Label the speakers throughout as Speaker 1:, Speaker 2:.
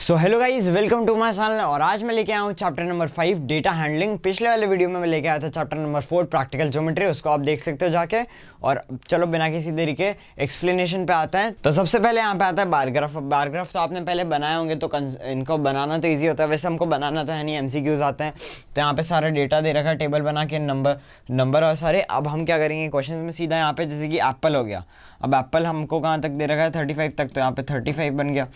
Speaker 1: So hello guys, welcome to my channel. और आज मैं लेके आया हूँ चैप्टर नंबर 5 डेटा हैंडलिंग। पिछले वाले वीडियो में मैं लेके आया था चैप्टर नंबर 4 प्रैक्टिकल ज्योमेट्री, उसको आप देख सकते हो जाके। और चलो बिना किसी देरी के एक्सप्लेनेशन पे आता है। तो सबसे पहले यहाँ पे आता है बार ग्राफ। बार ग्राफ तो आपने पहले बनाए होंगे, तो इनको बनाना तो ईजी होता है। वैसे हमको बनाना तो है नहीं, MCQs आते हैं। तो यहाँ पे सारा डेटा दे रखा है, टेबल बना के नंबर और सारे। अब हम क्या करेंगे क्वेश्चन में सीधा यहाँ पे, जैसे कि एप्पल हो गया। अब एप्पल हमको कहाँ तक दे रखा है, 35 तक, तो यहाँ पे 35 बन गया।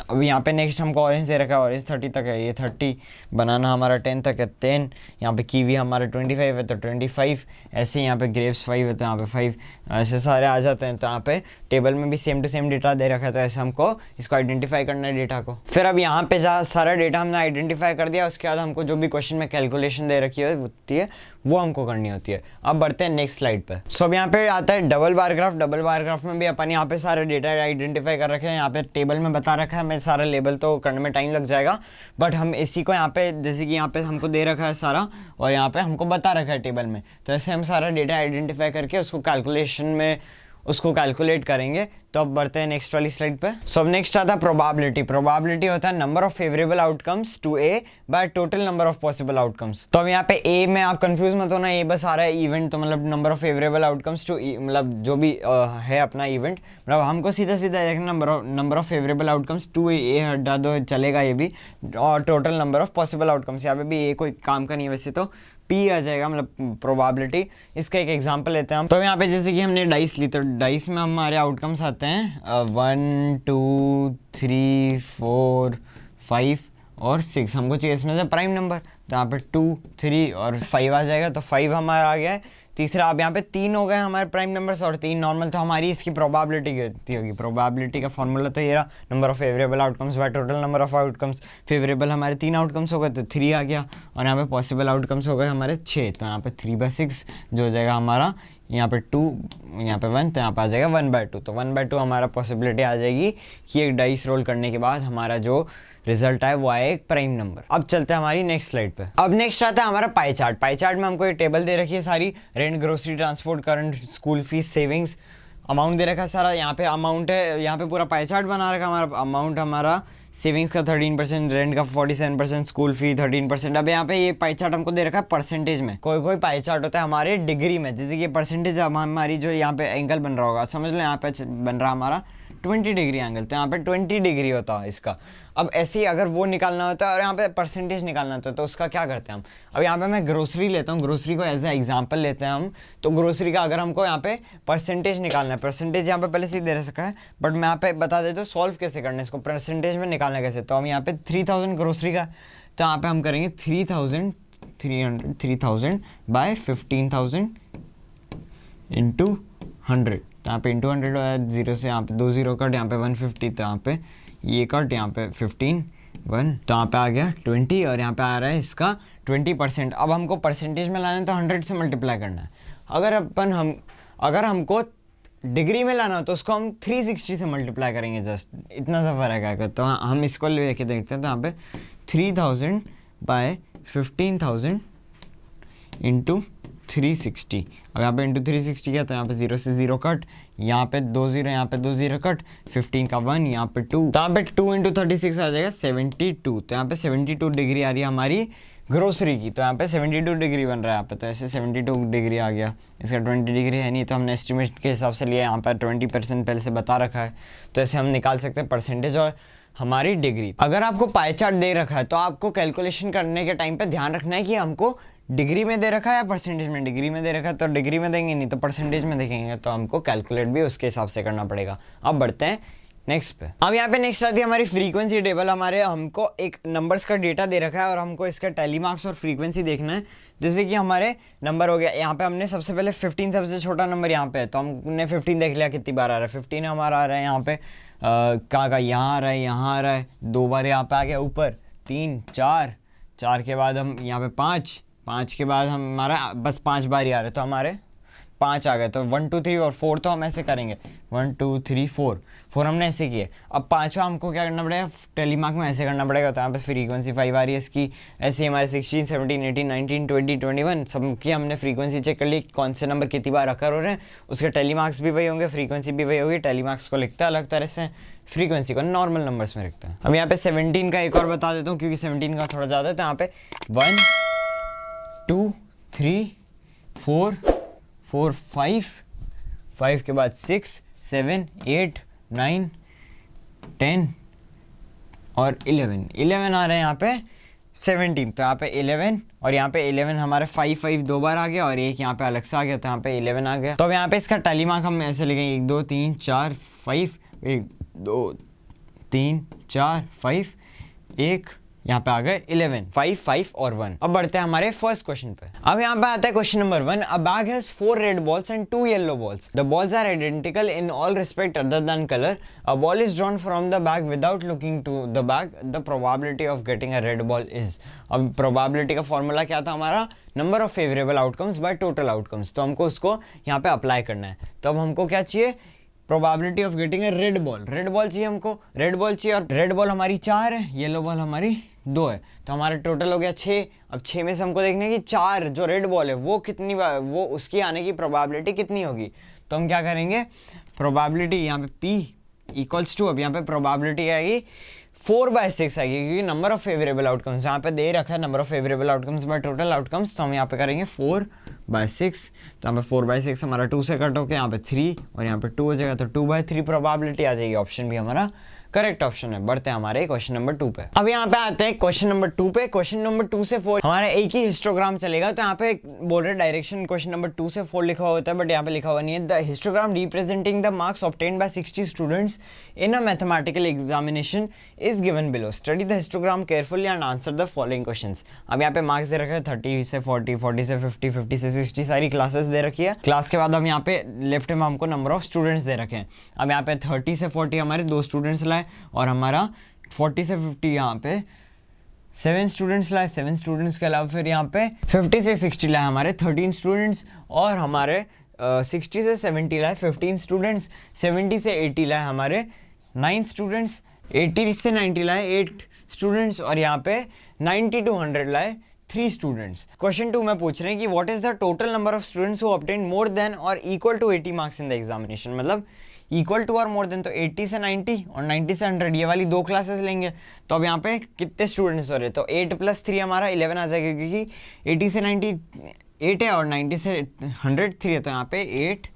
Speaker 1: अब यहाँ पे नेक्स्ट हमको ऑरेंज दे रखा है, ऑरेंज 30 तक है, ये 30। बनाना हमारा 10 तक है, 10। यहाँ पे कीवी हमारा 25 है तो 25। ऐसे यहाँ पे ग्रेप्स 5 है तो यहाँ पे 5। ऐसे सारे आ जाते हैं। तो यहाँ पे टेबल में भी सेम टू सेम डेटा दे रखा है, तो ऐसे हमको इसको आइडेंटिफाई करना है डेटा को। फिर अब यहाँ पे जहाँ सारा डेटा हमने आइडेंटिफाई कर दिया, उसके बाद हमको जो भी क्वेश्चन में कैलकुलेशन दे रखी होती है वो हमको करनी होती है। अब बढ़ते हैं नेक्स्ट स्लाइड पे। सो अब यहाँ पे आता है double bar graph. Double bar graph में भी अपन यहाँ पे सारे डेटा आइडेंटिफाई कर रखे हैं। यहाँ पे टेबल में बता रखा है, मैं सारा लेबल तो करने में टाइम लग जाएगा, बट हम इसी को यहाँ पे, जैसे कि यहाँ पे हमको दे रखा है सारा, और यहाँ पे हमको बता रखा है टेबल में, तो ऐसे हम सारा डेटा आइडेंटिफाई करके उसको कैलकुलेशन में उसको कैलकुलेट करेंगे। तो अब बढ़ते हैं नेक्स्ट वाली स्लाइड पे। सो अब नेक्स्ट आता है प्रोबेबिलिटी। प्रोबेबिलिटी होता है number of favourable outcomes to a by total number of possible outcomes. तो अब यहाँ पे ए में आप कंफ्यूज मत होना, ए बस आ रहा है इवेंट, तो मतलब number of favourable outcomes to, मतलब जो भी है अपना इवेंट, मतलब हमको सीधा सीधा number of favourable outcomes to A हटा दो, चलेगा ये भी। और total number of possible outcomes, यहाँ पे भी ए कोई काम का नहीं है वैसे, तो पी आ जाएगा, मतलब प्रोबेबिलिटी। इसका एक एग्जांपल लेते हैं हम। तो यहाँ पे जैसे कि हमने डाइस ली, तो डाइस में हमारे आउटकम्स आते हैं 1 2 3 4 5 और 6। हमको चाहिए इसमें से प्राइम नंबर, तो यहाँ पे 2 3 और 5 आ जाएगा, तो 5 हमारा आ गया है। तीसरा, अब यहाँ पे 3 हो गए हमारे प्राइम नंबर्स और 3 नॉर्मल, तो हमारी इसकी प्रोबेबिलिटी कितनी होगी। प्रोबेबिलिटी का फॉर्मूला तो ये रहा, number of favourable outcomes bye total number of outcomes. Favourable हमारे 3 आउटकम्स हो गए तो 3 आ गया, और यहाँ पे पॉसिबल आउटकम्स हो गए हमारे 6, तो यहाँ पे 3/6 जो हो जाएगा हमारा। यहाँ पे 2, यहाँ पे 1, तो यहाँ पे आ जाएगा 1/2। तो 1/2 हमारा पॉसिबिलिटी आ जाएगी कि एक डाइस रोल करने के बाद हमारा जो रिजल्ट आए वो आए एक प्राइम नंबर। अब चलते हैं हमारी नेक्स्ट स्लाइड पे। अब नेक्स्ट आता है हमारा पाई चार्ट। पाई चार्ट में हमको एक टेबल दे रखी है सारी, rent, grocery, transport, current, school fees, savings, amount दे रखा है सारा। यहाँ पे अमाउंट है, यहाँ पे पूरा पाई चार्ट बना रखा है हमारा। अमाउंट हमारा सेविंग्स का 13%, रेंट का 47%, स्कूल फी 13%। अब यहाँ पे ये पाई चार्ट हमको दे रखा है परसेंटेज में। कोई कोई पाई चार्ट होता है हमारे डिग्री में, जैसे कि परसेंटेज हमारी जो यहाँ पे एंगल बन रहा होगा, समझ लो यहाँ पे बन रहा हमारा 20 डिग्री एंगल, तो यहाँ पे 20 डिग्री होता है इसका। अब ऐसे ही अगर वो निकालना होता है और यहाँ पे परसेंटेज निकालना होता है, तो उसका क्या करते हैं हम। अब यहाँ पे मैं ग्रोसरी लेता हूँ, ग्रोसरी को एज ए एग्जांपल लेते हैं हम। तो ग्रोसरी का अगर हमको यहाँ पे परसेंटेज निकालना है, परसेंटेज यहाँ पे पहले से ही दे रखा है, बट मैं यहाँ पे बता देता हूँ सॉल्व कैसे करना है इसको, परसेंटेज में निकालना कैसे। तो हम यहाँ पे 3000 ग्रोसरी का, तो यहाँ पे हम करेंगे 3000 बाय 15,000 इंटू 100। तो यहाँ पे इंटू 100 है, 0 से यहाँ पे 2 0 कट, यहाँ पे 150, तो यहाँ पे ये कट, यहाँ पे 15 1, तो यहाँ पे आ गया 20, और यहाँ पे आ रहा है इसका 20%। अब हमको परसेंटेज में लाना है तो 100 से मल्टीप्लाई करना है। अगर हमको डिग्री में लाना हो तो उसको हम 360 से मल्टीप्लाई करेंगे, जस्ट इतना सा फर्क आएगा। तो हम इसको लेके देखते हैं। तो यहाँ पे 3000 बाय 15,000 इंटू 360। अब यहाँ पे इंटू 360 किया, तो यहाँ पे 0 से 0 कट, यहाँ पे 2 0, यहाँ पे 2 0 कट, 15 का 1, यहाँ पे 2, तो यहाँ पे 2 इंटू 36 आ जाएगा 72। तो यहाँ पे 72 डिग्री आ रही है हमारी ग्रोसरी की। तो यहाँ पे 72 डिग्री बन रहा है यहाँ पे, तो ऐसे 72 डिग्री आ गया। इसका 20 डिग्री है नहीं, तो हमने एस्टिमेट के हिसाब से लिया, यहाँ पर 20% पहले से बता रखा है, तो ऐसे हम निकाल सकते हैं परसेंटेज और हमारी डिग्री। अगर आपको पाई चार्ट दे रखा है तो आपको कैलकुलेशन करने के टाइम पे ध्यान रखना है कि हमको डिग्री में दे रखा है या परसेंटेज में। डिग्री में दे रखा है तो डिग्री में देंगे, नहीं तो परसेंटेज में देखेंगे, तो हमको कैलकुलेट भी उसके हिसाब से करना पड़ेगा। अब बढ़ते हैं नेक्स्ट पे। अब यहाँ पे नेक्स्ट आती है हमारी फ्रीक्वेंसी टेबल। हमको एक नंबर्स का डेटा दे रखा है और हमको इसका टेली मार्क्स और फ्रीक्वेंसी देखना है। जैसे कि हमारे नंबर हो गया, यहाँ पे हमने सबसे पहले 15 सबसे छोटा नंबर यहाँ पे है, तो हमने 15 देख लिया कितनी बार आ रहा है। 15 हमारा आ रहा है यहाँ पे, कहाँ यहाँ आ रहा है, यहाँ आ रहा है, 2 बार यहाँ पे आ गया ऊपर, 3 4, 4 के बाद हम यहाँ पे 5 के बाद हमारा बस 5 बार ही आ रहा है, तो हमारे 5 आ गए, तो 1 2 3 और 4 तो हम ऐसे करेंगे 1 2 3 4 4 हमने ऐसे किए। अब पांचवा हमको क्या करना पड़ेगा, टेलीमार्क में ऐसे करना पड़ेगा। तो यहाँ पे फ्रीक्वेंसी 5 आ रही है इसकी, ऐसे हमारे 16 17 18 19 20 21 सबकी हमने फ्रीक्वेंसी चेक कर ली, कौन से नंबर कितनी बार अकर हो रहे हैं, उसके टेलीमार्क्स भी वही होंगे, फ्रीक्वेंसी भी वही होगी। टेलीमार्क्स को लिखता है अलग तरह से, फ्रीक्वेंसी को नॉर्मल नंबर्स में लिखता है। अब यहाँ पे 17 का एक और बता देता हूँ क्योंकि 17 का थोड़ा ज़्यादा है। तो यहाँ पे 1 2 3 4 4 5 5 के बाद 6 7 8 9 10 और 11 आ रहे हैं यहाँ पे 17। तो यहाँ पे 11 और यहाँ पे 11 हमारे 5 5 दो बार आ गया और एक यहाँ पे अलग से आ गया, तो यहाँ पे 11 आ गया। तो अब यहाँ पे इसका टेलीमार्क हम ऐसे लिखेंगे 1 2 3 4 5 1 2 3 4 5 1 यहाँ पे आ गए 11 5 5 और 1। अब बढ़ते हैं हमारे फर्स्ट क्वेश्चन पे। अब यहाँ पे आता है question number 1। A bag has 4 red balls and 2 yellow balls. The balls are identical in all respect other than color. A ball is drawn from the bag without looking to the bag. The probability of getting a red ball is. अब probability का formula क्या था हमारा, number of favourable outcomes by total outcomes. तो हमको उसको यहाँ पे अप्लाई करना है। तो अब हमको क्या चाहिए, probability of getting a red ball. Red ball चाहिए हमको, रेड बॉल चाहिए और रेड बॉल हमारी 4 है, येलो बॉल हमारी 2 है। तो हमारा टोटल हो गया 6। अब 6 में से हमको देखना है कि 4 जो रेड बॉल है वो कितनी बार, वो उसकी आने की प्रोबेबिलिटी कितनी होगी। तो हम क्या करेंगे, प्रोबेबिलिटी यहाँ पे P इक्वल्स टू, अब यहाँ पे प्रोबेबिलिटी आएगी 4/6 आएगी क्योंकि नंबर ऑफ फेवरेबल आउटकम्स यहाँ पे दे रखा है, number of favourable outcomes by total outcomes. तो हम यहाँ पे करेंगे 4/6। तो यहाँ पे 4/6 हमारा 2 से कट होकर यहाँ पे 3 और यहाँ पे 2 हो जाएगा, तो 2/3 प्रोबेबिलिटी आ जाएगी। ऑप्शन भी हमारा करेक्ट ऑप्शन है। बढ़ते हैं हमारे क्वेश्चन नंबर 2 पे। अब यहाँ पे आते हैं क्वेश्चन नंबर 2 पे। क्वेश्चन नंबर 2 से 4 हमारा एक ही हिस्टोग्राम चलेगा। तो यहाँ पे बोल रहे डायरेक्शन क्वेश्चन नंबर 2 से 4 लिखा होता है, बट यहाँ पे लिखा हुआ नहीं है। The histogram representing the marks obtained bye 60 students in a mathematical examination is given below. Study the histogram carefully and answer the following questions. अब यहाँ पे मार्क्स दे रखे हैं 30 से 40, 40 से 50, 50 से 60, सारी क्लासेस दे रखी है। क्लास के बाद हम यहाँ पे लेफ्ट में हमको नंबर ऑफ स्टूडेंट्स दे रखे हैं। अब यहाँ पे 30 से 40 हमारे 2 स्टूडेंट्स लाए और हमारा 40 से 50 यहाँ पे 7 स्टूडेंट्स लाए। 7 स्टूडेंट्स के अलावा फिर यहाँ पे 50 से 60 लाए हमारे 13 स्टूडेंट्स और हमारे 60 से 70 लाए 15 स्टूडेंट्स। 70 से 80 लाए हमारे 9 स्टूडेंट्स। 80 से 90 लाए 8 स्टूडेंट्स और यहाँ पे 90 to 100 लाए 3 स्टूडेंट्स। क्वेश्चन 2 में पूछ रहे हैं कि what is the total number of students who obtain more than और equal to 80 marks in the examination. मतलब इक्वल टू और मोर देन, तो 80 से 90 और 90 से 100 ये वाली 2 क्लासेस लेंगे। तो अब यहाँ पे कितने स्टूडेंट्स हो रहे हैं, तो 8 + 3 हमारा 11 आ जाएगा क्योंकि 80 से 90 8 है और 90 से 100 3 है। तो यहाँ पे 8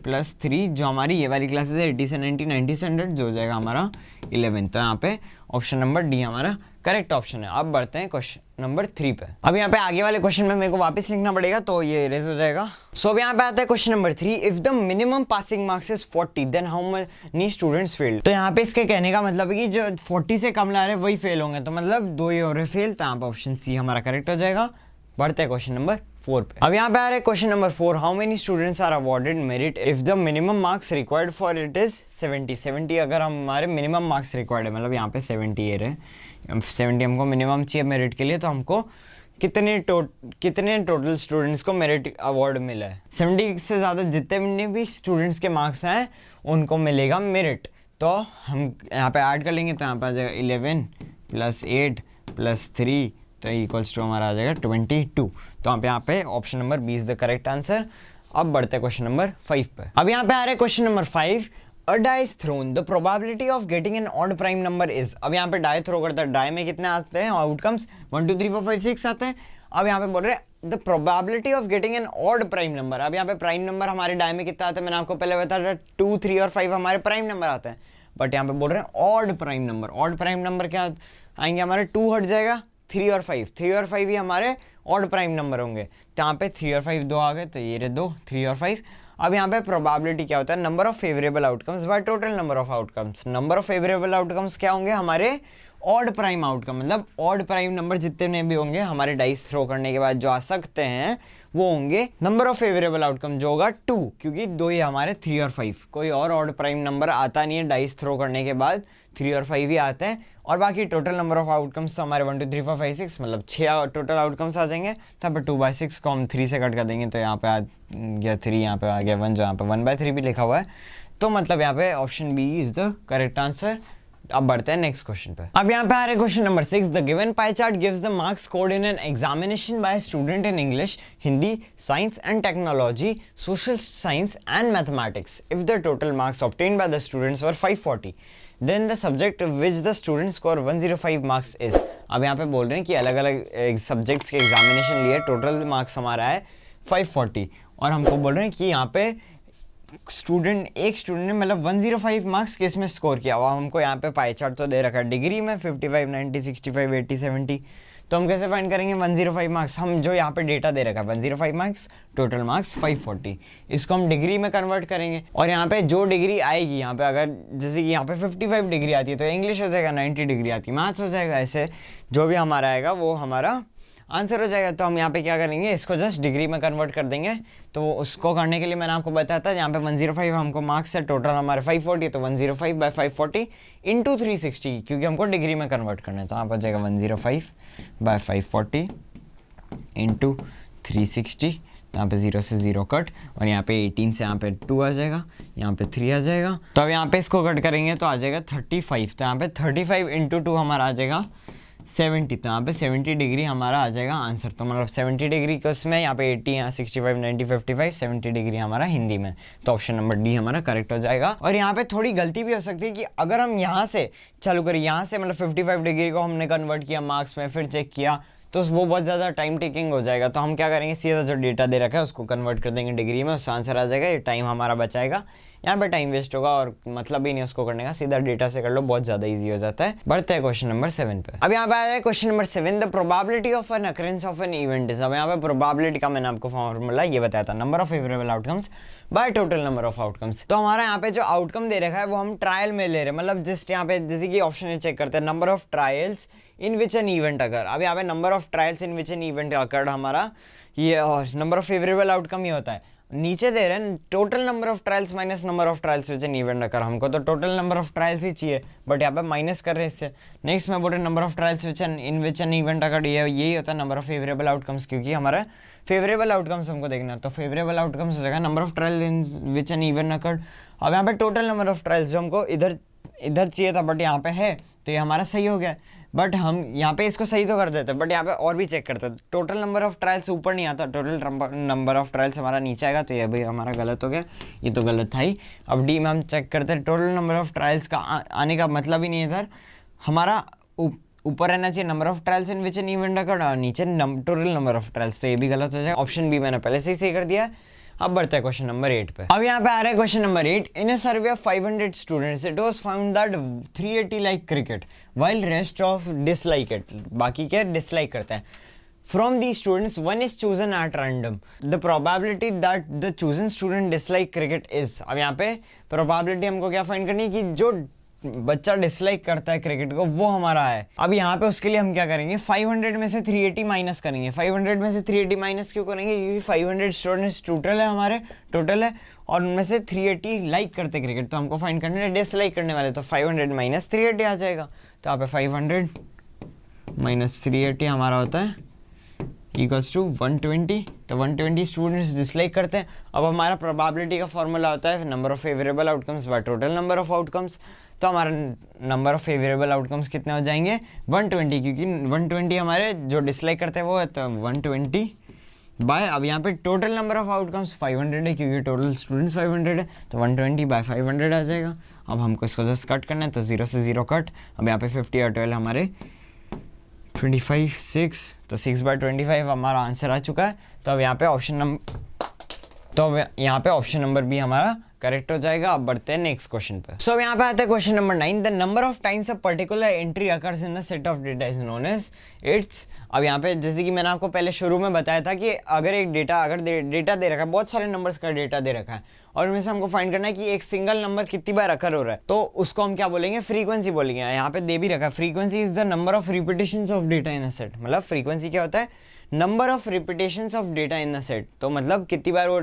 Speaker 1: + 3 जो हमारी ये वाली क्लासेस है 80 से 90, 90 से 100 जो हो जाएगा हमारा 11। तो यहाँ पे ऑप्शन नंबर डी हमारा करेक्ट ऑप्शन है। अब बढ़ते हैं क्वेश्चन नंबर 3 पे। अब यहाँ पे आगे वाले क्वेश्चन में मेरे को वापस लिखना पड़ेगा तो ये इरेज हो जाएगा। सो अब यहाँ पे आता है question number 3। If the minimum passing marks is 40 then how many students failed. तो यहाँ पे इसके कहने का मतलब है कि जो 40 से कम ला रहे हैं वही फेल होंगे, तो मतलब 2 ही हो रहे फेल। तो यहाँ पे ऑप्शन सी हमारा करेक्ट हो जाएगा। बढ़ते हैं क्वेश्चन नंबर 4 पे। अब यहाँ पे आ रहा है question number 4। How many students are awarded merit if the minimum marks required for it is 70। 70 अगर हमारे मिनिमम मार्क्स रिक्वायर्ड है, मतलब यहाँ पे 70 ये रहे, 70 हमको मिनिमम चाहिए मेरिट के लिए, तो हमको कितने टोटल स्टूडेंट्स को मेरिट अवार्ड मिला है। 70 से ज़्यादा जितने भी स्टूडेंट्स के मार्क्स हैं उनको मिलेगा मेरिट। तो हम यहाँ पे ऐड कर लेंगे, तो यहाँ पे आ जाएगा 11 + 8 + 3 तो इक्वल्स टू हमारा आ जाएगा 22। तो आप यहाँ पे option number B is the correct answer. अब बढ़ते हैं क्वेश्चन नंबर 5 पे। अब यहाँ पे आ रहा है question number 5। A die is thrown, the probability of getting an odd prime number is. अब यहाँ पे डाई थ्रो करता है, डाई में कितने आते हैं आउटकम्स 1 2 3 4 5 6 आते हैं। अब यहाँ पे बोल रहे हैं the probability of getting an odd prime number. अब यहाँ पे प्राइम नंबर हमारे डाई में कितना आता है, मैंने आपको पहले बताया 2 3 और 5 हमारे प्राइम नंबर आते हैं, बट यहाँ पे बोल रहे हैं odd prime number. Odd prime number क्या आएंगे हमारे, 2 हट जाएगा, 3 और 5, 3 और 5 ही हमारे ऑड प्राइम नंबर होंगे। तो यहाँ पे 3 और 5 2 आ गए, तो ये रहे 2, 3 और 5। अब यहाँ पे प्रोबेबिलिटी क्या होता है, number of favourable outcomes bye total number of outcomes. Number of favourable outcomes क्या होंगे हमारे ऑड प्राइम आउटकम, मतलब ऑड प्राइम नंबर जितने भी होंगे हमारे डाइस थ्रो करने के बाद जो आ सकते हैं वो होंगे नंबर ऑफ फेवरेबल आउटकम जो होगा 2, क्योंकि 2 ही हमारे 3 और 5, कोई और ऑड प्राइम नंबर आता नहीं है डाइस थ्रो करने के बाद 3 और 5 ही आते हैं, और बाकी टोटल नंबर ऑफ आउटकम्स तो हमारे 1 2 3 4 5 6 मतलब 6 टोटल आउटकम्स आ जाएंगे। तो यहाँ पे 2/6 को हम 3 से कट कर देंगे, तो यहाँ पे आ गया 3, यहाँ पे आ गया 1, जो यहाँ पे 1/3 भी लिखा हुआ है। तो मतलब यहाँ पे option B is the correct answer. अब बढ़ते हैं नेक्स्ट क्वेश्चन पे। अब यहाँ पे आ रहा है question number 6। The given pie chart gives the marks scored in an examination by student in English, Hindi, science and technology, social science and mathematics. If the total marks obtained by the students were 540, then the subject which the student score 105 marks is. अब यहाँ पे बोल रहे हैं कि अलग अलग subjects के एग्जामिनेशन लिए टोटल मार्क्स हमारा है 540, और हमको बोल रहे हैं कि यहाँ पे एक स्टूडेंट ने मतलब 105 मार्क्स किस में स्कोर किया। और हमको यहाँ पे पाई चार्ट तो दे रखा है डिग्री में 55, 90, 65, 80, 70। तो हम कैसे फाइंड करेंगे 105 मार्क्स? हम जो यहाँ पे डेटा दे रखा है 105 मार्क्स, टोटल मार्क्स 540, इसको हम डिग्री में कन्वर्ट करेंगे। और यहाँ पे जो डिग्री आएगी, यहाँ पे अगर जैसे कि यहाँ पे 55 डिग्री आती है तो इंग्लिश हो जाएगा, 90 डिग्री आती है मैथ्स हो जाएगा, ऐसे जो भी हमारा आएगा वो हमारा आंसर हो जाएगा। तो हम यहाँ पे क्या करेंगे, इसको जस्ट डिग्री में कन्वर्ट कर देंगे। तो उसको करने के लिए मैंने आपको बताया था, यहाँ पे 105 हमको मार्क्स है, टोटल हमारे 540, तो 105/540 इंटू 360, क्योंकि हमको डिग्री में कन्वर्ट करना है। तो यहाँ पर जाएगा 105/540 इंटू 360, यहाँ पे 0 से 0 कट, और यहाँ पे 18 से यहाँ पे 2 आ जाएगा, यहाँ पे 3 आ जाएगा। तो अब यहाँ पे इसको कट करेंगे तो आ जाएगा 35। तो यहाँ पे 35 इंटू 2 हमारा आ जाएगा 70। तो यहाँ पे 70 डिग्री हमारा आ जाएगा आंसर। तो मतलब 70 डिग्री को उसमें यहाँ पे 80, यहाँ 65, 90, 55, 70 डिग्री हमारा हिंदी में। तो ऑप्शन नंबर डी हमारा करेक्ट हो जाएगा। और यहाँ पे थोड़ी गलती भी हो सकती है कि अगर हम यहाँ से चालू करें, यहाँ से मतलब 55 डिग्री को हमने कन्वर्ट किया मार्क्स में, फिर चेक किया, तो वो बहुत ज़्यादा टाइम टेकिंग हो जाएगा। तो हम क्या करेंगे, सीधा जो डेटा दे रखा है उसको कन्वर्ट कर देंगे डिग्री में, उसका आंसर आ जाएगा। ये टाइम हमारा बचाएगा, यहाँ पे टाइम वेस्ट होगा और मतलब ही नहीं उसको करने का, सीधा डेटा से कर लो, बहुत ज़्यादा इजी हो जाता है। बढ़ते हैं क्वेश्चन नंबर 7 पे। अब यहाँ पे आ जाए question number 7। The probability of an occurrence of an event is. अब यहाँ पे प्रोबेबिलिटी का मैंने आपको फॉर्मूला ये बताया था, number of favourable outcomes bye total number of outcomes. तो हमारा यहाँ पे जो आउटकम दे रखा है वो हम ट्रायल में ले रहे हैं, मतलब जस्ट यहाँ पे जैसे कि ऑप्शन चेक करते हैं, number of trials in which an event occur. अब यहाँ पे number of trials in which an event occur हमारा ये, और नंबर ऑफ फेवरेबल आउटकम ही होता है। नीचे दे रहे हैं total number of trials minus number of trials which an event occur. हमको तो टोटल नंबर ऑफ ट्रायल्स ही चाहिए, बट यहाँ पे माइनस कर रहे हैं इससे। नेक्स्ट में बोल रहे number of trials in which an event occur, यही होता है नंबर ऑफ फेवरेबल आउटकम्स, क्योंकि हमारा फेवरेबल आउटकम्स हमको देखना है। तो फेवरेबल आउटकम्स हो जाएगा number of trial in which an event occur. अब यहाँ पे टोटल नंबर ऑफ ट्रायल्स जो हमको इधर चाहिए था बट यहाँ पे है, तो ये हमारा सही हो गया। बट हम यहाँ पे इसको सही तो कर देते, बट यहाँ पे और भी चेक करते। टोटल नंबर ऑफ ट्रायल्स ऊपर नहीं आता, टोटल नंबर ऑफ ट्रायल्स हमारा नीचे आएगा, तो ये भी हमारा गलत हो गया, ये तो गलत था ही। अब डी में हम चेक करते हैं, टोटल नंबर ऑफ ट्रायल्स का आने का मतलब ही नहीं है सर, हमारा ऊपर रहना चाहिए number of trials in which an event occurred, और नीचे टोटल नंबर ऑफ ट्रायल्स, तो ये भी गलत हो जाएगा। ऑप्शन बी मैंने पहले से ही सही कर दिया। अब बढ़ते हैं क्वेश्चन नंबर 8 पे। अब यहाँ पे आ रहा है question number 8। In a survey of 500 students it was found that 380 like cricket while rest of dislike it. बाकी क्या डिसलाइक करता है। From these students, one is chosen at random. The probability that the chosen student dislike cricket is। अब यहाँ पे probability हमको क्या find करनी है कि जो बच्चा डिसलाइक करता है क्रिकेट को वो हमारा है। अब यहाँ पे उसके लिए हम क्या करेंगे, 500 में से 380 माइनस करेंगे। 500 में से 380 माइनस क्यों करेंगे, क्योंकि 500 स्टूडेंट्स टोटल है हमारे, टोटल है, और उनमें से 380 लाइक करते क्रिकेट, तो हमको फाइंड करना है डिसलाइक करने वाले। तो 500 माइनस 380 आ जाएगा। तो यहाँ पे 500 माइनस 380 हमारा होता है इक्वल्स टू 120। तो 120 स्टूडेंट्स डिसलाइक करते हैं। अब हमारा प्रोबेबिलिटी का फॉर्मूला होता है number of favourable outcomes bye total number of outcomes. तो हमारा नंबर ऑफ फेवरेबल आउटकम्स कितने हो जाएंगे 120, क्योंकि 120 हमारे जो डिसलाइक करते हैं वो है, तो 120 बाय, अब यहाँ पे टोटल नंबर ऑफ आउटकम्स 500 है, क्योंकि टोटल स्टूडेंट्स 500 है, तो 120 बाय 500 आ जाएगा। अब हमको इसको जस्ट कट करना है, तो 0 से 0 कट। अब यहाँ पे 50 और 12 हमारे 25 6, तो 6/25 हमारा आंसर आ चुका है। तो अब यहाँ पे ऑप्शन नंबर बी हमारा करेक्ट हो जाएगा। अब बढ़ते हैं नेक्स्ट क्वेश्चन पे। सो यहाँ पे आता है question number 9। The number of times a particular entry occurs in the set of data is known as its. अब यहाँ पे जैसे कि मैंने आपको पहले शुरू में बताया था कि अगर एक डेटा डेटा दे रखा है, बहुत सारे नंबर्स का डेटा दे रखा है, और उनमें से हमको फाइंड करना है कि एक सिंगल नंबर कितनी बार अकर हो रहा है, तो उसको हम क्या बोलेंगे, फ्रीक्वेंसी बोलेंगे। यहाँ पे दे भी रखा है, frequency is the number of repetitions of data in a set. मतलब फ्रीक्वेंसी क्या होता है, number of repetitions of data in a set. तो मतलब कितनी बार वो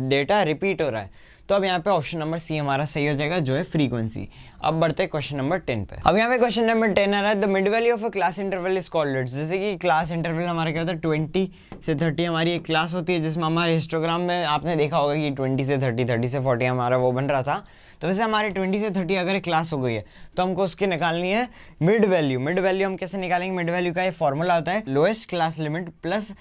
Speaker 1: डेटा रिपीट हो रहा है। तो अब यहाँ पे ऑप्शन नंबर सी हमारा सही हो जाएगा, जो है फ्रीक्वेंसी। अब बढ़ते हैं क्वेश्चन नंबर 10 पे। अब यहाँ पे क्वेश्चन नंबर 10 आ रहा है, the mid value of a class interval is called its. जैसे कि क्लास इंटरवल हमारा क्या होता है, 20 से 30 हमारी एक क्लास होती है, जिसमें हमारे हिस्टोग्राम में आपने देखा होगा कि 20 से 30, 30 से 40 हमारा वो बन रहा था। तो वैसे हमारे 20 से 30 अगर एक क्लास हो गई है तो हमको उसकी निकालनी है मिड वैल्यू। मिड वैल्यू हम कैसे निकालेंगे, मिड वैल्यू का ये फॉर्मूला होता है lowest class limit plus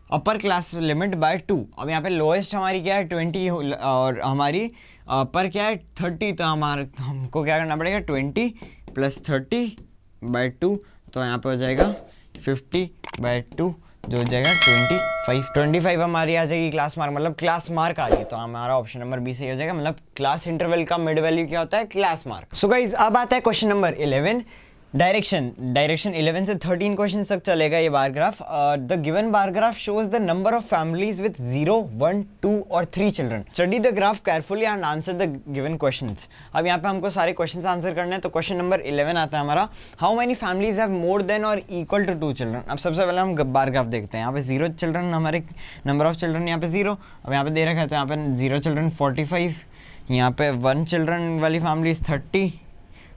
Speaker 1: upper class limit by 2। अब यहाँ पे लोएस्ट हमारी क्या है 20 और हमारी अपर क्या है 30, तो हमको क्या करना पड़ेगा 20 + 30 बाय 2, तो यहाँ पे हो जाएगा 50 बाय 2, जो हो जाएगा 25 हमारी आ जाएगी क्लास मार्क, मतलब क्लास मार्क आ रही है। तो हमारा ऑप्शन नंबर बी सही हो जाएगा, मतलब क्लास इंटरवल का मिड वैल्यू क्या होता है, क्लास मार्क। सो गाइस अब आता है क्वेश्चन नंबर 11, डायरेक्शन 11 से 13 क्वेश्चन तक चलेगा ये bar graph. The given bar graph shows the number of families with 0, 1, 2 और 3 children. Study the graph carefully and answer the given questions. अब यहाँ पे हमको सारे क्वेश्चंस आंसर करने हैं। तो क्वेश्चन नंबर 11 आता है हमारा, how many families have more than और इक्वल टू 2 चिल्ड्रन। अब सबसे पहले हम बार ग्राफ देखते हैं। यहाँ पे 0 चिल्ड्रन, हमारे नंबर ऑफ चिल्ड्रन यहाँ पे 0। अब यहाँ पे दे रखा है तो यहाँ पे 0 चिल्ड्रन 45, यहाँ पे 1 चिल्ड्रन वाली फैमिली 30,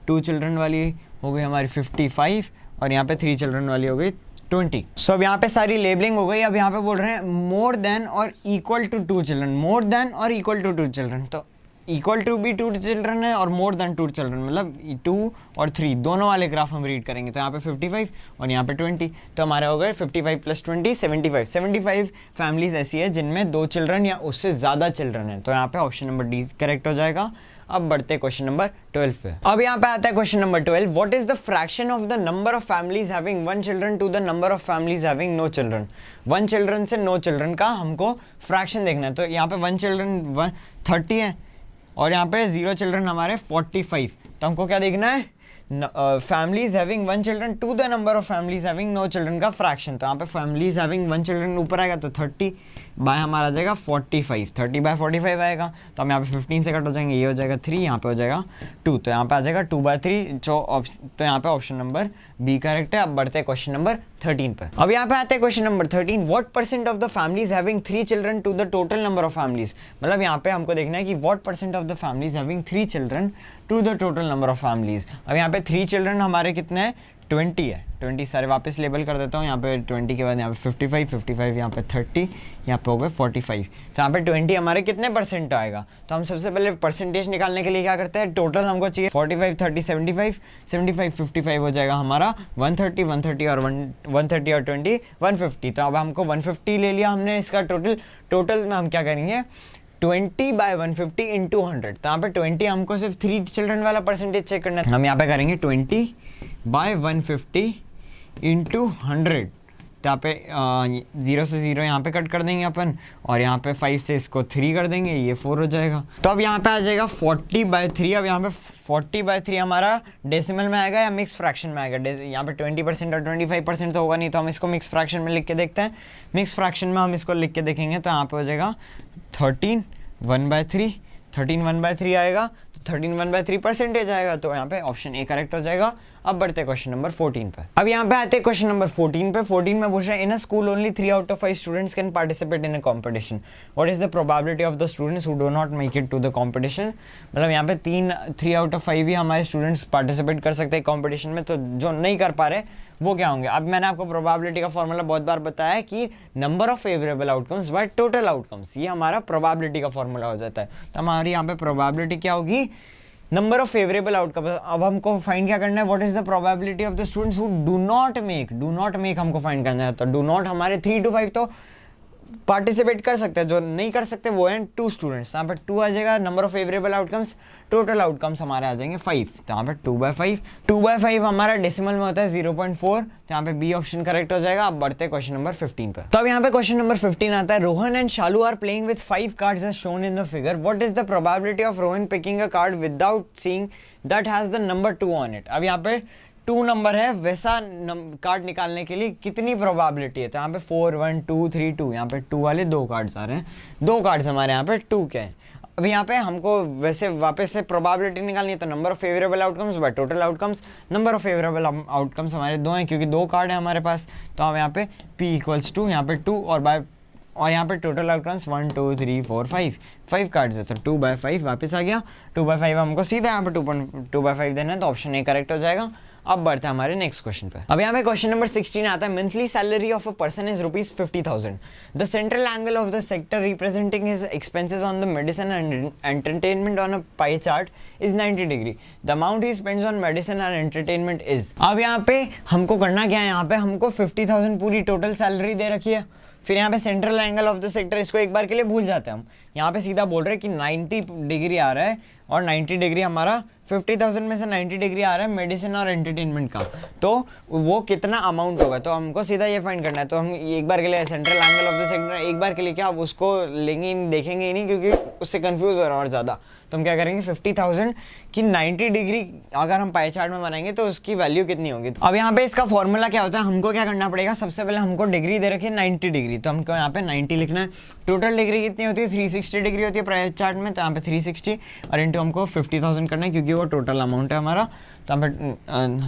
Speaker 1: 2 चिल्ड्रन वाली हो गई हमारी 55 और यहाँ पे 3 चिल्ड्रन वाली हो गई 20। सो अब यहाँ पे सारी लेबलिंग हो गई। अब यहाँ पे बोल रहे हैं मोर देन और equal to 2 children, more than और इक्वल टू 2 चिल्ड्रन। तो इक्वल टू भी 2 चिल्ड्रन है और मोर देन 2 चिल्ड्रन, मतलब 2 और 3 दोनों वाले ग्राफ हम रीड करेंगे। तो यहाँ पे 55 और यहाँ पे 20, तो हमारे हो गए 55 + 20 75 फैमिलीज ऐसी है जिनमें 2 चिल्ड्रन या उससे ज़्यादा चिल्ड्रन है। तो यहाँ पे ऑप्शन नंबर डी करेक्ट हो जाएगा। अब बढ़ते क्वेश्चन नंबर 12 पे। अब यहाँ पे आता है question number 12, what is the fraction of the number of families having 1 children to the number of families having no children. 1 children से नो चिल्ड्रन का हमको फ्रैक्शन देखना है। तो यहाँ पे 1 चिल्ड्रन 30 है और यहाँ पे 0 चिल्ड्रन हमारे 45। तो हमको क्या देखना है, families having 1 children to the number of families having no children का फ्रैक्शन। तो यहाँ पे फैमिलीज हैविंग 1 चिल्ड्रन ऊपर आएगा तो 30 बाय हमारा आ जाएगा 45, 30 बाय 45 आएगा। तो हम यहाँ पे 15 से कट हो जाएंगे, ये हो जाएगा 3, यहाँ पे हो जाएगा 2, तो यहाँ पे आ जाएगा 2/3। तो यहाँ पे ऑप्शन नंबर बी करेक्ट है। अब बढ़ते हैं क्वेश्चन नंबर 13 पे। अब यहाँ पे आते हैं question number 13, what % of the families having 3 children to the total number of families. मतलब यहाँ पे हमको देखना है कि what % of the families having 3 children to the total number of families. अब यहाँ पे 3 चिल्ड्रन हमारे कितने हैं, 20 है। 20 सारे वापस लेबल कर देता हूँ। यहाँ पे 20 के बाद यहाँ पे 55 यहाँ पे 30, यहाँ पे हो गए 45। तो यहाँ पे 20 हमारे कितने % आएगा। तो हम सबसे पहले परसेंटेज निकालने के लिए क्या करते हैं, टोटल हमको चाहिए 45, 30, 75, 55 हो जाएगा हमारा 130 और 130 और 20 150। तो अब हमको 150 ले लिया हमने, इसका टोटल में हम क्या करेंगे 20 बाय 150 इंटू 100। तो यहाँ पे 20 हमको सिर्फ 3 चिल्ड्रन वाला परसेंटेज चेक करना है। हम यहाँ पे करेंगे 20 बाय 150 इंटू 100। तो यहाँ पे 0 से 0 यहाँ पे कट कर देंगे अपन और यहाँ पे 5 से इसको 3 कर देंगे, ये 4 हो जाएगा। तो अब यहाँ पे आ जाएगा 40/3। अब यहाँ पे 40/3 हमारा डेसिमल में आएगा या मिक्स फ्रैक्शन में आएगा। यहाँ पे 20% और 25% तो होगा नहीं, तो हम इसको मिक्स फ्रैक्शन में लिख के देखते हैं। मिक्स फ्रैक्शन में हम इसको लिख के देखेंगे तो यहाँ पे हो जाएगा 13 1/3, 13 1/3 आएगा। तो 13 1/3 परसेंटेज आएगा। तो यहाँ पे ऑप्शन ए करेक्ट हो जाएगा। अब बढ़ते क्वेश्चन नंबर 14 पे। अब यहाँ पे आते हैं क्वेश्चन नंबर 14 पे। 14 में पूछ रहे हैं, in a school only 3 out of 5 students can participate in a competition, what is the probability of the students who do not make it to the competition. मतलब यहाँ पे 3 आउट ऑफ 5 ही हमारे students participate कर सकते हैं competition में, तो जो नहीं कर पा रहे वो क्या होंगे। अब मैंने आपको प्रोबेबिलिटी का फॉर्मूला बहुत बार बताया है कि number of favourable outcomes by total outcomes, ये हमारा प्रोबेबिलिटी का फॉर्मूला हो जाता है। तो हमारी यहाँ पे प्रोबेबिलिटी क्या होगी, नंबर ऑफ फेवरेबल आउटकम। अब हमको फाइंड क्या करना है, what is the probability of the students who do not make हमको फाइंड करना है। तो डू नॉट हमारे 3 to 5 तो पार्टिसिपेट कर सकते हैं, जो नहीं कर सकते वो हैं 2 स्टूडेंट्स। तो यहाँ पे 2 आ जाएगा, number of favourable outcomes, total outcomes हमारे आ जाएंगे 5। तो यहाँ पे 2/5 हमारा डेसिमल में होता है 0.4। तो यहाँ पे बी ऑप्शन करेक्ट हो जाएगा। अब बढ़ते हैं क्वेश्चन नंबर 15 पे। तो अब यहाँ पे क्वेश्चन नंबर 15 आता है, Rohan and Shalu are playing with 5 cards as shown in the figure, what is the probability of Rohan picking a card without seeing that has the number 2 on it. अब यहाँ पे 2 नंबर है, वैसा कार्ड निकालने के लिए कितनी प्रोबेबिलिटी है। तो यहाँ पे 4 1 2 3 2, यहाँ पे 2 वाले 2 कार्ड्स आ रहे हैं, 2 कार्ड्स हमारे यहाँ पे 2 के हैं। अब यहाँ पे हमको वैसे वापस से प्रोबेबिलिटी निकालनी है, तो number of favourable outcomes by total outcomes, number of favourable outcomes हमारे 2 हैं क्योंकि 2 कार्ड है हमारे पास। तो हम यहाँ पे p = 2, यहाँ पे 2 और बाय और यहाँ पे टोटल आउटकम्स 1 2 3 4 5 कार्ड्स है, तो 2/5 वापस आ गया। 2/5 हमको सीधा यहाँ पे 2/5 देना है, तो ऑप्शन ए करेक्ट हो जाएगा। अब बढ़ते हैं हमारे नेक्स्ट क्वेश्चन पे। अब यहाँ पे क्वेश्चन नंबर 16 आता है, monthly salary of a person is ₹50,000। The central angle of the sector representing his expenses on the medicine and entertainment on a pie chart is 90 degree. The amount he spends on medicine and entertainment is. अब यहाँ पे हमको करना क्या है, यहाँ पे हमको 50,000 पूरी टोटल सैलरी दे रखी है। फिर यहाँ पे central angle of the sector, इसको एक बार के लिए भूल जाते हैं हम। यहाँ पे सीधा बोल रहे हैं कि 90 डिग्री आ रहा है और 90 डिग्री हमारा 50,000 में से 90 डिग्री आ रहा है मेडिसिन और एंटरटेनमेंट का, तो वो कितना अमाउंट होगा, तो हमको सीधा ये फाइंड करना है। तो हम एक बार के लिए central angle of the sector एक बार के लिए क्या, आप उसको लेंगे ही नहीं, देखेंगे ही नहीं, क्योंकि उससे कंफ्यूज हो रहा है और ज़्यादा। तो हम क्या करेंगे, 50,000 की 90 डिग्री अगर हम पाई चार्ट में बनाएंगे तो उसकी वैल्यू कितनी होगी। अब यहाँ पे इसका फॉर्मूला क्या होता है, हमको क्या करना पड़ेगा, सबसे पहले हमको डिग्री दे रखी है 90 डिग्री, तो हमको यहाँ पे 90 लिखना है। टोटल डिग्री कितनी होती है, 360 डिग्री होती है पाई चार्ट में, तो यहाँ पे 360 और इंटू हमको 50,000 करना है, क्योंकि वो टोटल अमाउंट है हमारा। तो यहाँ पे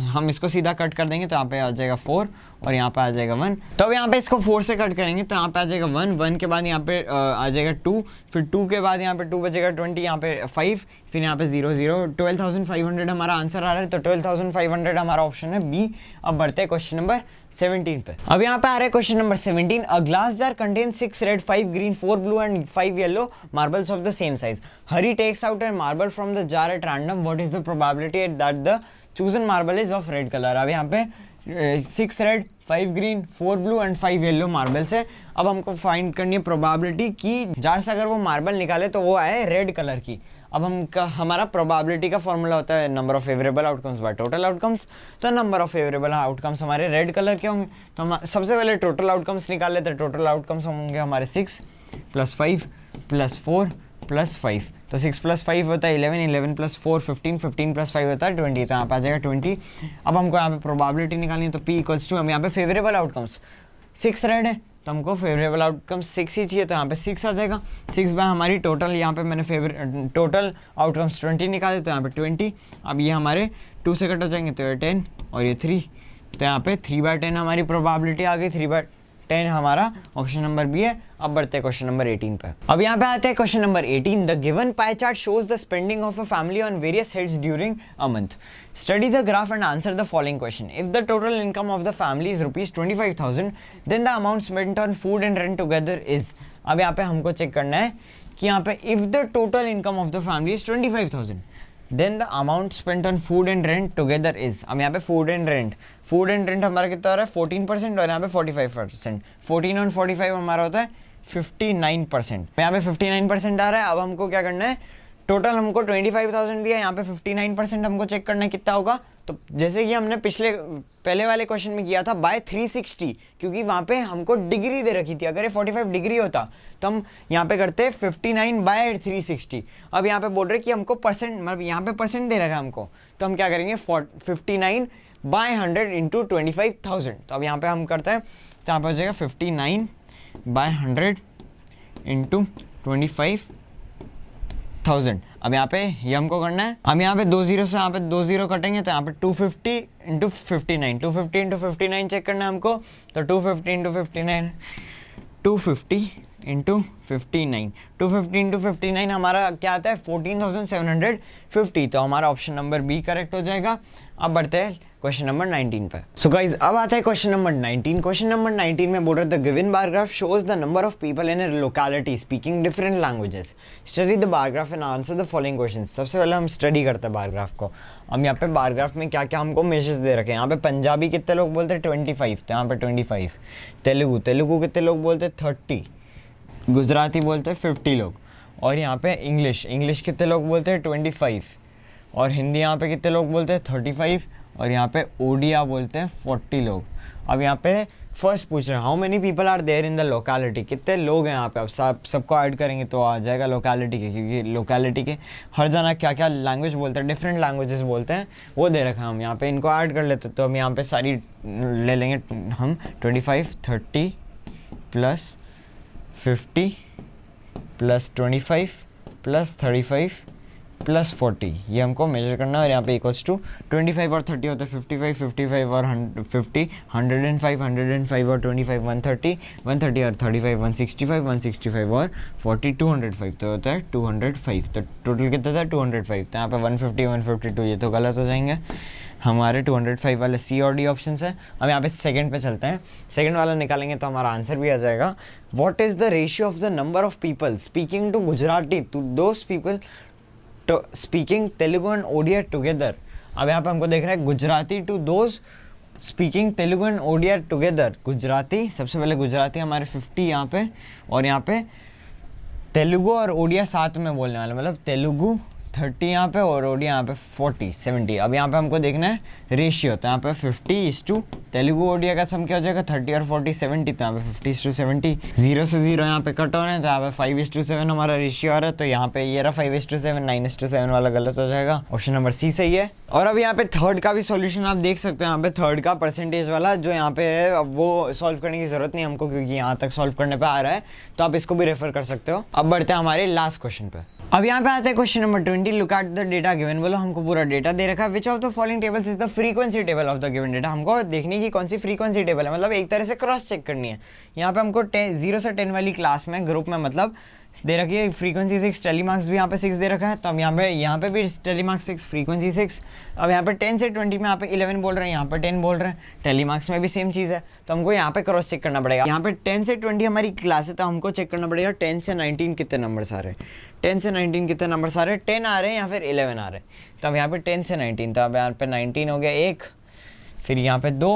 Speaker 1: हम इसको सीधा कट कर देंगे, तो यहाँ पे आ जाएगा 4 और यहाँ पे आ जाएगा 1। तो अब यहाँ पे इसको 4 से कट करेंगे, तो यहाँ पे आ जाएगा 1 के बाद यहाँ पे आ जाएगा 2, फिर 2 के बाद यहाँ पे 2 बचेगा 20, यहाँ पे 5, फिर यहाँ पे 0 0, 12,500 हमारा आंसर आ रहा है। तो 12,500 हमारा ऑप्शन है बी। अब बढ़ते हैं क्वेश्चन नंबर 17 पे। अब यहाँ पे आ रहा है question number 17, a glass jar contains 6 red 5 green 4 blue and 5 yellow marbles of the same size. Hari takes out an marble from the jar at random, what is the probability that the chosen marble is of red colour. अब यहाँ पे 6 red 5 green 4 blue and 5 yellow marbles है। अब हमको find करनी है probability की jar से अगर वो मार्बल निकाले तो वो आए रेड कलर की। अब हमारा प्रोबेबिलिटी का फॉर्मूला होता है number of favourable outcomes by total outcomes. तो नंबर ऑफ फेवरेबल आउटकम्स हमारे रेड कलर के होंगे, तो हम सबसे पहले टोटल आउटकम्स निकाल लेते हैं। टोटल आउटकम्स होंगे हमारे 6 + 5 + 4 + 5, तो 6 + 5 होता है 11, 11 + 4 15, 15 + 5 होता है 20, तो यहाँ पे आ जाएगा 20। अब हमको यहाँ पे प्रोबेबिलिटी निकालनी है, तो P = हम यहाँ पे फेवरेबल आउटकम्स 6 रेड है, तो हमको फेवरेबल आउटकम्स 6 ही चाहिए, तो यहाँ पे 6 आ जाएगा। 6 बाय हमारी टोटल, यहाँ पे मैंने टोटल आउटकम्स 20 निकाले, तो यहाँ पे 20। अब ये हमारे 2 से कट हो जाएंगे, तो ये 10 और ये 3, तो यहाँ पे 3/10 हमारी प्रोबेबिलिटी आ गई। 3/10 हमारा ऑप्शन नंबर बी है। अब बढ़ते हैं क्वेश्चन नंबर 18 पे। अब यहाँ पे आते हैं question number 18, the given pie chart shows the spending of a family on various heads during a month. Study the graph and answer the following question. If the total income of the family is ₹25,000 then the amount spent on food and rent together is. अब यहाँ पे हमको check करना है कि यहाँ पे if the total income of the family is 25,000 then the amount spent on food and rent together is. अब यहाँ पे फूड एंड रेंट हमारा कितना आ रहा है 14% और यहाँ पे 45%। 14 और 45 हमारा होता है 59%। यहाँ पे 59% आ रहा है। अब हमको क्या करना है, टोटल हमको 25,000 दिया, यहाँ पे 59% हमको चेक करना है कितना होगा। तो जैसे कि हमने पहले वाले क्वेश्चन में किया था बाय 360, क्योंकि वहाँ पे हमको डिग्री दे रखी थी। अगर ये 45 डिग्री होता तो हम यहाँ पे करते 59/360। अब यहाँ पे बोल रहे कि हमको परसेंट, मतलब यहाँ पे परसेंट दे रखा है हमको, तो हम क्या करेंगे 59/100 × 25,000। तो अब यहाँ पे हम करते हैं, तो यहाँ पे हो जाएगा 59/100 × 25,000। अब यहाँ पे ये हमको करना है। अब यहाँ पे 2 0 से यहाँ पे 2 0 कटेंगे, तो यहाँ पे 250 × 59, 250 × 59 चेक करना है हमको। तो 250 × 59, 250 × 59, 250 × 59 हमारा क्या आता है 14,750। तो हमारा ऑप्शन नंबर बी करेक्ट हो जाएगा। अब बढ़ते हैं क्वेश्चन नंबर 19 पे। सो गाइज अब आता है क्वेश्चन नंबर 19। क्वेश्चन नंबर 19 में बोल रहे थे, given bar graph shows the number of people in a locality speaking different languages. Study the bar graph and answer the following question. सबसे पहले हम स्टडी करते हैं बार ग्राफ को। हम यहाँ पे बार ग्राफ में क्या क्या हमको मेजर्स दे रखे हैं। यहाँ पे पंजाबी कितने लोग बोलते हैं 25, तो यहाँ पे 25। तेलुगु कितने लोग बोलते हैं 30। गुजराती बोलते हैं 50 लोग। और यहाँ पे इंग्लिश कितने लोग बोलते हैं 25। और हिंदी यहाँ पे कितने लोग बोलते हैं 35। और यहाँ पे ओडिया बोलते हैं 40 लोग। अब यहाँ पे फर्स्ट पूछ रहे हैं, how many people are there in the locality, कितने लोग हैं यहाँ पे। अब सबको ऐड करेंगे तो आ जाएगा लोकेलिटी के, क्योंकि लोकेलिटी के हर जना क्या क्या लैंग्वेज बोलते हैं, डिफरेंट लैंग्वेजेस बोलते हैं, वो दे रखा है। हम यहाँ पे इनको ऐड कर लेते, तो हम यहाँ पे सारी ले लेंगे हम 25, 30 + 50 + 25 + 35 प्लस 40, ये हमको मेजर करना है। और यहाँ पे इक्वल्स टू 25 और 30 होता है 55, 55 और 50, 105, 105 और 25 130, 130 और 35 165, 165 और 40 205, तो होता है 205। तो टोटल कितना था 205। तो यहाँ पे 150 152 ये तो गलत हो जाएंगे हमारे। 205 वाले सी और डी ऑप्शन है। अब यहाँ पे सेकंड पे चलते हैं, सेकंड वाला निकालेंगे तो हमारा आंसर भी आ जाएगा। What is the ratio of the number of people speaking to Gujarati to those people speaking Telugu and Odia together. अब यहाँ पे हमको देख रहे हैं Gujarati to those speaking Telugu and Odia together. Gujarati, सबसे पहले गुजराती हमारे 50 यहाँ पे, और यहाँ पे तेलुगु और ओडिया साथ में बोलने वाले, मतलब तेलुगु 30 यहाँ पे और ओडिया यहाँ पे 40 70। अब यहाँ पे हमको देखना है रेशियो, तो यहाँ पे 50:, तेलुगु ओडिया का सम क्या हो जाएगा 30 और 40 70, तो यहाँ पे 50:70। 0 से 0 यहाँ पे कट हो रहे हैं, तो यहाँ पे 5:7 हमारा रेशियो आ रहा है। तो यहाँ पे ये रहा 5:7, 9:7 वाला गलत हो जाएगा। ऑप्शन नंबर सी सही है। और अब यहाँ पे थर्ड का भी सॉल्यूशन आप देख सकते हो, यहाँ पे थर्ड का परसेंटेज वाला जो यहाँ पे है, अब वो सॉल्व करने की जरूरत नहीं हमको क्योंकि यहाँ तक सॉल्व करने पे आ रहा है, तो आप इसको भी रेफर कर सकते हो। अब बढ़ते हैं हमारे लास्ट क्वेश्चन पे। अब यहाँ पे आता है question number 20, look at the data given. बोलो हमको पूरा डेटा दे रखा है, which of the following tables is the frequency table of the given data. हमको देखने की कौन सी फ्रीक्वेंसी टेबल है, मतलब एक तरह से क्रॉस चेक करनी है। यहाँ पे हमको 0 से 10 वाली क्लास में ग्रुप में मतलब दे रखी है फ्रीक्वेंसी 6, टेलीमार्क्स भी यहाँ पे 6 दे रखा है। तो अब यहाँ पे भी टेलीमार्क्स 6, फ्रीक्वेंसी 6। अब यहाँ पे 10 से 20 में यहाँ पे 11 बोल रहे हैं, यहाँ पे 10 बोल रहे हैं, टेलीमार्क्स में भी सेम चीज़ है। तो हमको यहाँ पे क्रॉस चेक करना पड़ेगा। यहाँ पे 10 से 20 हमारी क्लास है, तो हमको चेक करना पड़ेगा 10 से 19 कितने नंबर आ रहे हैं, 10 से 19 कितने नंबर आ रहे हैं, 10 आ रहे हैं या फिर 11 आ रहे हैं। तो अब यहाँ पे 10 से 19, तो अब यहाँ पे 19 हो गया 1, फिर यहाँ पे 2,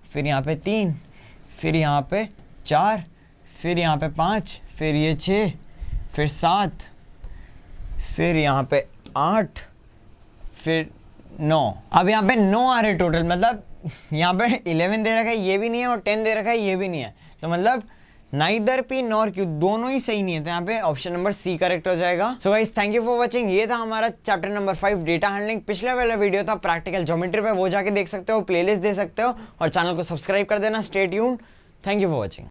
Speaker 1: फिर यहाँ पे 3, फिर यहाँ पे 4, फिर यहाँ पे 5, फिर ये 6, फिर 7, फिर यहाँ पे 8, फिर 9। अब यहाँ पे 9 आ रहे टोटल, मतलब यहाँ पे 11 दे रखा है ये भी नहीं है और 10 दे रखा है ये भी नहीं है, तो मतलब नाइदर पी नॉर क्यू, दोनों ही सही नहीं है। तो यहाँ पे ऑप्शन नंबर सी करेक्ट हो जाएगा। So guys thank you for watching. ये था हमारा चैप्टर नंबर 5 डेटा हैंडलिंग। पिछले वाला वीडियो था प्रैक्टिकल ज्योमेट्री पे, वो जाके देख सकते हो, प्लेलिस्ट दे सकते हो और चैनल को सब्सक्राइब कर देना। Stay tuned. Thank you for watching.